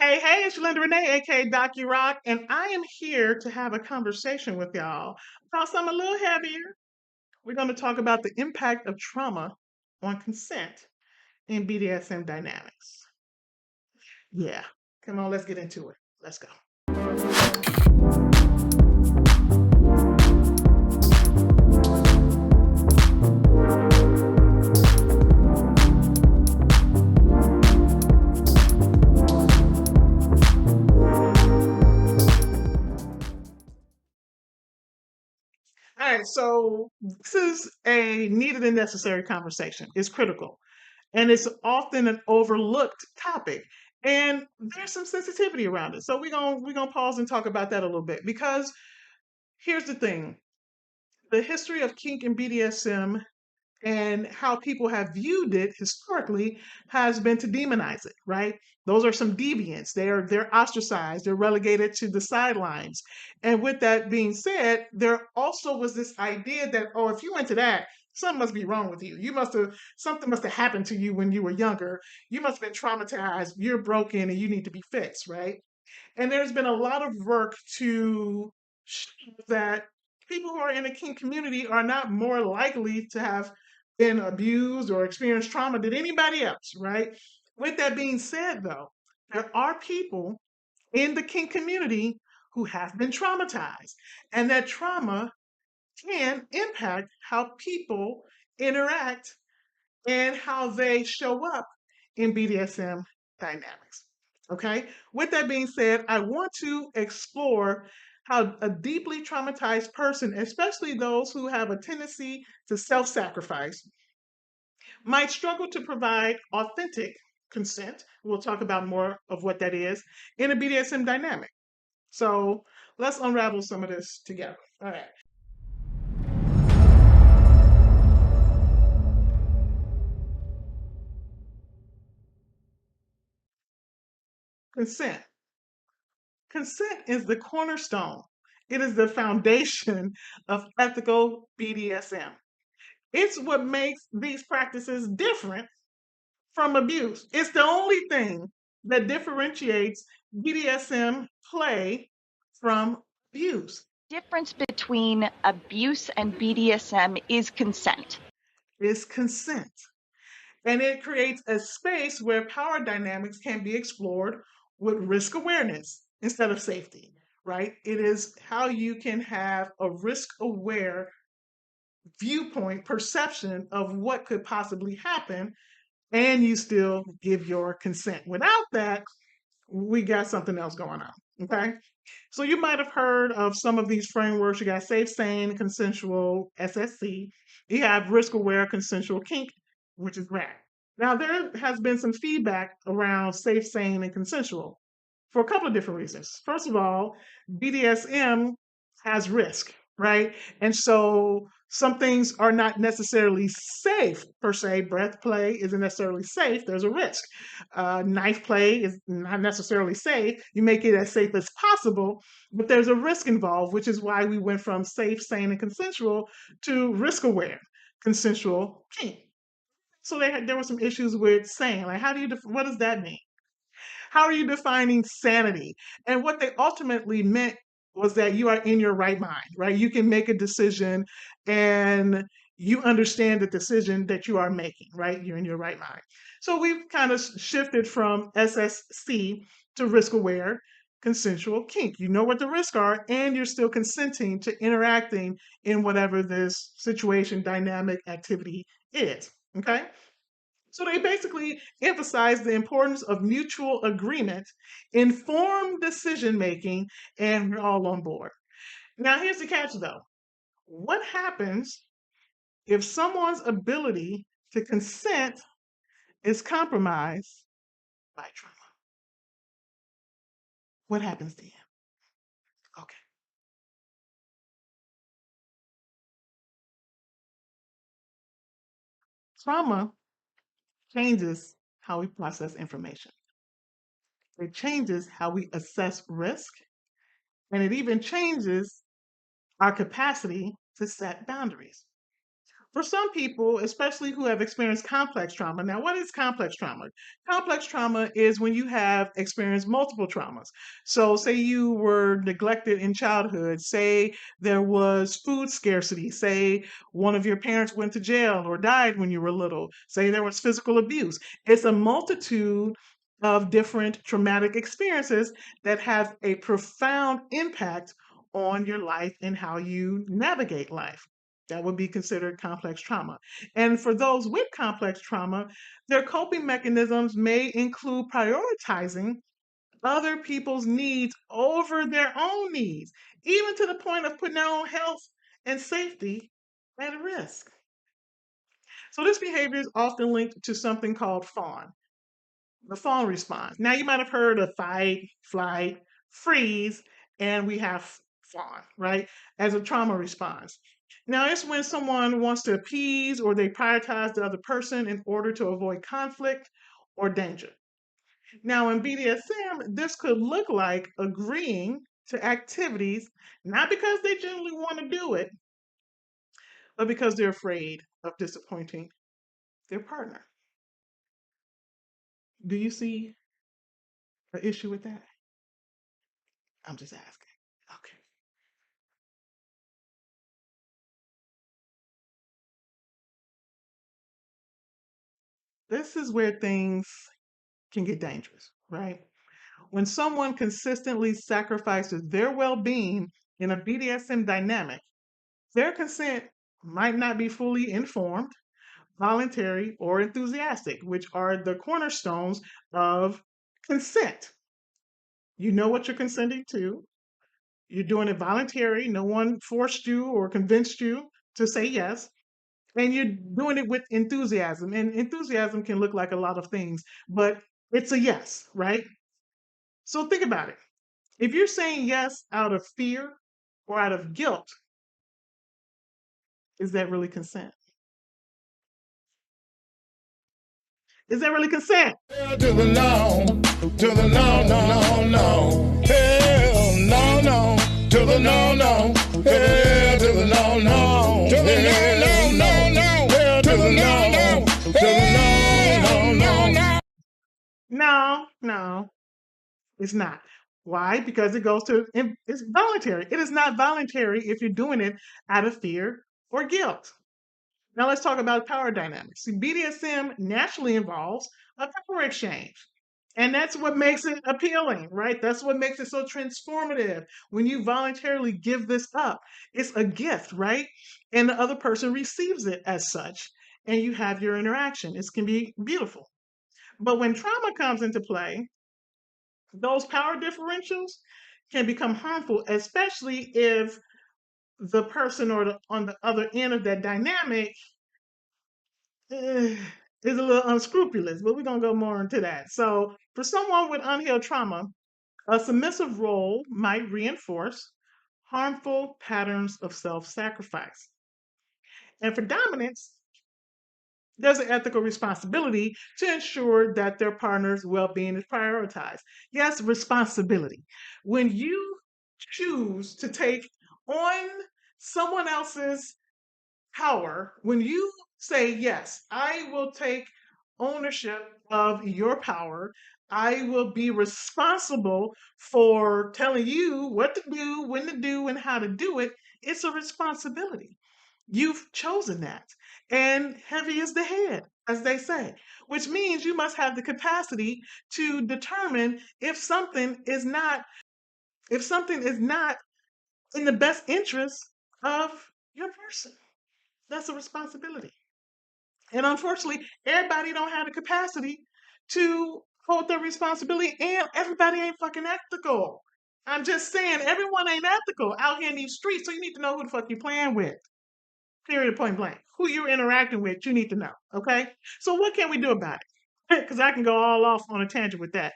Hey, it's Linda Renee, aka Doc Yu Roc, and I am here to have a conversation with y'all about something a little heavier. We're going to talk about the impact of trauma on consent in BDSM dynamics. Yeah, come on, let's get into it. Let's go. All right, so this is a needed and necessary conversation. It's critical, and it's often an overlooked topic. And there's some sensitivity around it. So we're gonna pause and talk about that a little bit because here's the thing. The history of kink and BDSM and how people have viewed it historically has been to demonize it, right? Those are some deviants. They're ostracized, they're relegated to the sidelines. And with that being said, there also was this idea that, oh, if you into that, something must be wrong with you. You must have something must have happened to you when you were younger. You must have been traumatized, you're broken and you need to be fixed, right? And there's been a lot of work to show that people who are in the kink community are not more likely to have been abused or experienced trauma than anybody else, right? With that being said, though, there are people in the kink community who have been traumatized, and that trauma can impact how people interact and how they show up in BDSM dynamics. Okay, with that being said, I want to explore how a deeply traumatized person, especially those who have a tendency to self sacrifice, might struggle to provide authentic consent. We'll talk about more of what that is in a BDSM dynamic. So let's unravel some of this together. All right. Consent. Consent is the cornerstone. It is the foundation of ethical BDSM. It's what makes these practices different from abuse. It's the only thing that differentiates BDSM play from abuse. Difference between abuse and BDSM is consent. It's consent. And it creates a space where power dynamics can be explored with risk awareness instead of safety, right? It is how you can have a risk aware viewpoint, perception of what could possibly happen, and you still give your consent. Without that, we got something else going on. Okay. So you might have heard of some of these frameworks. You got safe, sane, consensual, SSC. You have risk aware, consensual, kink, which is RAC. Now, there has been some feedback around safe, sane, and consensual for a couple of different reasons. First of all, BDSM has risk, right? And so some things are not necessarily safe per se. Breath play isn't necessarily safe. There's a risk. Knife play is not necessarily safe. You make it as safe as possible, but there's a risk involved, which is why we went from safe, sane, and consensual to risk aware, consensual, kink. So there were some issues with sane. Like, how do you what does that mean? How are you defining sanity? And what they ultimately meant was that you are in your right mind, right? You can make a decision and you understand the decision that you are making, right? You're in your right mind. So we've kind of shifted from SSC to risk aware, consensual kink. You know what the risks are, and you're still consenting to interacting in whatever this situation, dynamic activity is. Okay. So they basically emphasize the importance of mutual agreement, informed decision making, and we're all on board. Now, here's the catch though. What happens if someone's ability to consent is compromised by trauma? What happens then? Okay. Trauma changes how we process information, it changes how we assess risk, and it even changes our capacity to set boundaries. For some people, especially who have experienced complex trauma. Now, what is complex trauma? Complex trauma is when you have experienced multiple traumas. So, say you were neglected in childhood, say there was food scarcity, say one of your parents went to jail or died when you were little, say there was physical abuse. It's a multitude of different traumatic experiences that have a profound impact on your life and how you navigate life. That would be considered complex trauma. And for those with complex trauma, their coping mechanisms may include prioritizing other people's needs over their own needs, even to the point of putting their own health and safety at risk. So, this behavior is often linked to something called fawn, the fawn response. Now, you might have heard of fight, flight, freeze, and we have fawn, right, as a trauma response. Now, it's when someone wants to appease or they prioritize the other person in order to avoid conflict or danger. Now, in BDSM, this could look like agreeing to activities, not because they genuinely want to do it, but because they're afraid of disappointing their partner. Do you see an issue with that? I'm just asking. Okay. This is where things can get dangerous, right? When someone consistently sacrifices their well being in a BDSM dynamic, their consent might not be fully informed, voluntary, or enthusiastic, which are the cornerstones of consent. You know what you're consenting to, you're doing it voluntary, no one forced you or convinced you to say yes. And you're doing it with enthusiasm. And enthusiasm can look like a lot of things, but it's a yes, right? So think about it. If you're saying yes out of fear or out of guilt, is that really consent? Is that really consent? Hell to the no, to the no, no, no, no. Hell no, no, to the no, no. Hell to the no, no, to the no, no, no, no. Hell to the no, no, to the no, no, no. No, no, it's not. Why? Because it's voluntary. It is not voluntary if you're doing it out of fear or guilt. Now let's talk about power dynamics. See, BDSM naturally involves a power exchange. And that's what makes it appealing, right? That's what makes it so transformative. When you voluntarily give this up, it's a gift, right? And the other person receives it as such, and you have your interaction. It can be beautiful. But when trauma comes into play, those power differentials can become harmful, especially if the person on the other end of that dynamic is a little unscrupulous, but we're going to go more into that. So, for someone with unhealed trauma, a submissive role might reinforce harmful patterns of self sacrifice. And for dominance, there's an ethical responsibility to ensure that their partner's well being is prioritized. Yes, responsibility. When you choose to take on someone else's power, when you say, yes, I will take ownership of your power, I will be responsible for telling you what to do, when to do, and how to do it, it's a responsibility. You've chosen that. And heavy is the head, as they say, which means you must have the capacity to determine if something is not in the best interest of your person. That's a responsibility. And unfortunately, everybody don't have the capacity to hold their responsibility, and everybody ain't fucking ethical. I'm just saying, everyone ain't ethical out here in these streets, so you need to know who the fuck you're playing with. Period, point blank. Who you're interacting with, you need to know. Okay? So what can we do about it? Because I can go all off on a tangent with that.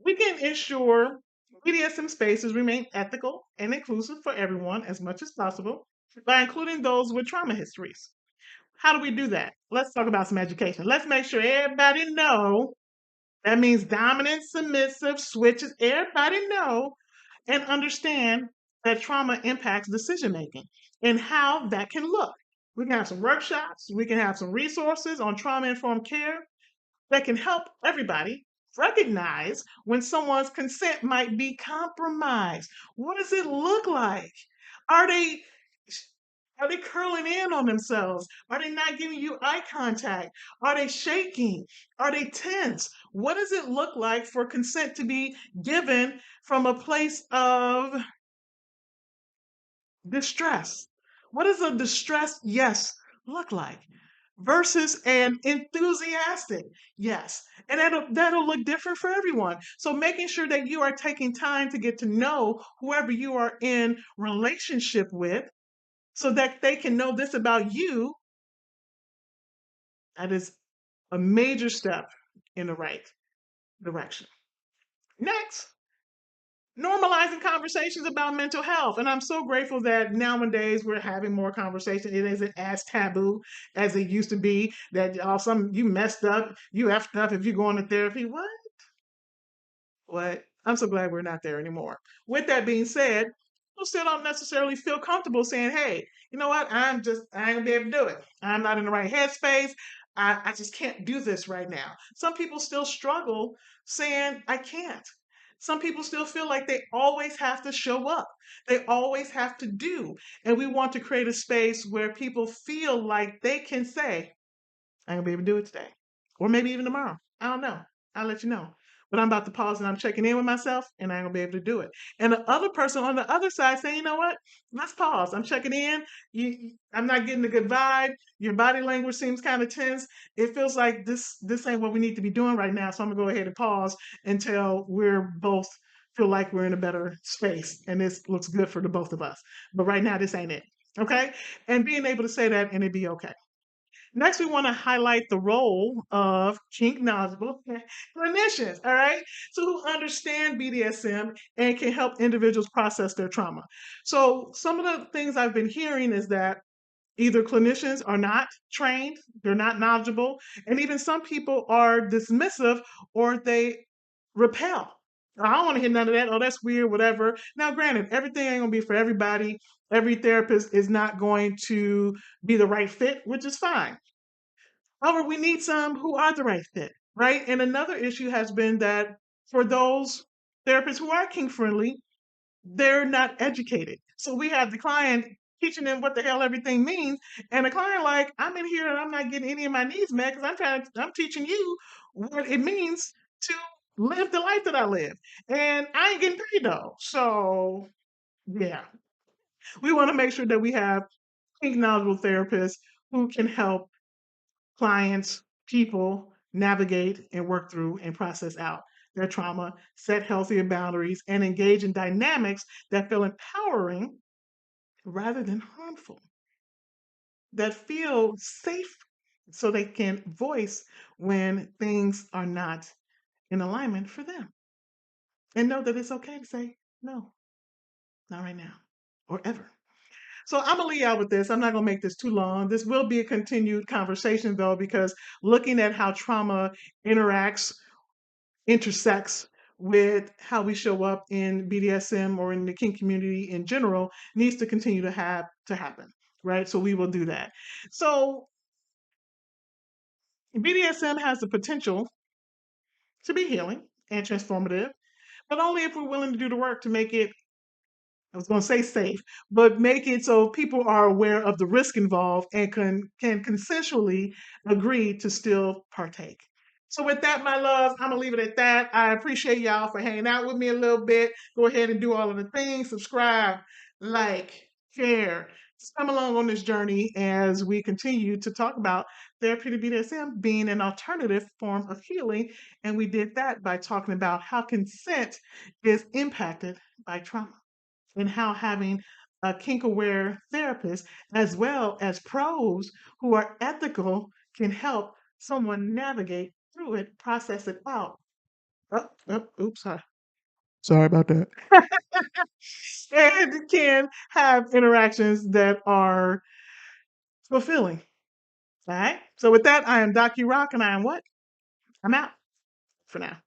We can ensure BDSM spaces remain ethical and inclusive for everyone as much as possible by including those with trauma histories. How do we do that? Let's talk about some education. Let's make sure everybody know. That means dominant, submissive, switches. Everybody know and understand that trauma impacts decision making and how that can look. We can have some workshops. We can have some resources on trauma-informed care that can help everybody recognize when someone's consent might be compromised. What does it look like? Are they are they curling in on themselves? Are they not giving you eye contact? Are they shaking? Are they tense? What does it look like for consent to be given from a place of distress? What does a distressed yes look like? Versus an enthusiastic yes. And that'll look different for everyone. So making sure that you are taking time to get to know whoever you are in relationship with so that they can know this about you, that is a major step in the right direction. Next, normalizing conversations about mental health. And I'm so grateful that nowadays we're having more conversation. It isn't as taboo as it used to be that you messed up, you effed up if you're going to therapy. What? What? I'm so glad we're not there anymore. With that being said, people still don't necessarily feel comfortable saying, hey, you know what? I ain't gonna be able to do it. I'm not in the right headspace. I just can't do this right now. Some people still struggle saying, I can't. Some people still feel like they always have to show up. They always have to do. And we want to create a space where people feel like they can say, I ain't gonna be able to do it today. Or maybe even tomorrow. I don't know. I'll let you know. But I'm about to pause and I'm checking in with myself and I ain't gonna be able to do it. And the other person on the other side saying, you know what? Let's pause. I'm checking in. I'm not getting a good vibe. Your body language seems kind of tense. It feels like this ain't what we need to be doing right now. So I'm gonna go ahead and pause until we're both feel like we're in a better space and this looks good for the both of us. But right now this ain't it. Okay? And being able to say that and it be okay. Next, we want to highlight the role of kink knowledgeable clinicians, all right? So who understand BDSM and can help individuals process their trauma. So some of the things I've been hearing is that either clinicians are not trained, they're not knowledgeable, and even some people are dismissive or they repel. I don't want to hear none of that. Oh, that's weird, whatever. Now, granted, everything ain't gonna be for everybody. Every therapist is not going to be the right fit, which is fine. However, we need some who are the right fit, right? And another issue has been that for those therapists who are kink friendly, they're not educated. So we have the client teaching them what the hell everything means, and the client like, I'm in here and I'm not getting any of my needs met because I'm teaching you what it means to live the life that I live, and I ain't getting paid though. So yeah, we want to make sure that we have kink knowledgeable therapists who can help clients, people navigate and work through and process out their trauma, set healthier boundaries, and engage in dynamics that feel empowering rather than harmful, that feel safe so they can voice when things are not in alignment for them. And know that it's okay to say, no, not right now or ever. So I'm gonna leave out with this. I'm not gonna make this too long. This will be a continued conversation though, because looking at how trauma intersects with how we show up in BDSM or in the kink community in general needs to continue to happen, right? So we will do that. So BDSM has the potential to be healing and transformative, but only if we're willing to do the work to make it, I was going to say safe, but make it so people are aware of the risk involved and can consensually agree to still partake. So with that, my love, I'm gonna leave it at that. I appreciate y'all for hanging out with me a little bit. Go ahead and do all of the things. Subscribe, like, share. Just come along on this journey as we continue to talk about therapeutic BDSM being an alternative form of healing. And we did that by talking about how consent is impacted by trauma and how having a kink aware therapist as well as pros who are ethical can help someone navigate through it, process it out. Oops, sorry about that. And can have interactions that are fulfilling. All right. So with that, I am Doc Yu Roc, and I am what? I'm out for now.